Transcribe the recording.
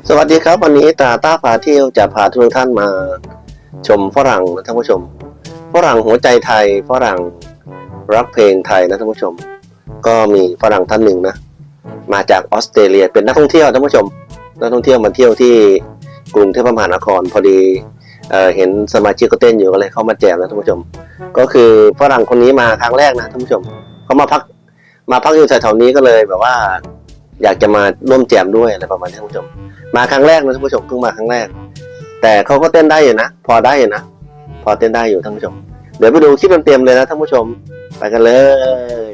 สวัสดีครับวันนี้ตาพาเที่ยวจะพาทุกท่านมาชมฝรั่งนะท่านผู้ชมฝรั่งหัวใจไทยฝรั่งรักเพลงไทยนะท่านผู้ชมก็มีฝรั่งท่านหนึ่งนะมาจากออสเตรเลียเป็นนักท่องเที่ยวท่านผู้ชมนักท่องเที่ยวมาเที่ยวที่กรุงเทพมหานครพอดีเห็นสมาชิกก็เต้นอยู่ก็เลยเข้ามาแจมนะท่านผู้ชมก็คือฝรั่งคนนี้มาครั้งแรกนะท่านผู้ชมเขามาพักอยู่แถวๆนี้ก็เลยแบบว่าอยากจะมาร่วมแจมด้วยอะไรประมาณนี้ท่านผู้ชมมาครั้งแรกนะท่านผู้ชมเพิ่งมาครั้งแรกแต่เขาก็เต้นได้อยู่นะพอได้อยู่นะพอเต้นได้อยู่ท่านผู้ชมเดี๋ยวไปดูคลิปเต็มๆเลยนะท่านผู้ชมไปกันเลย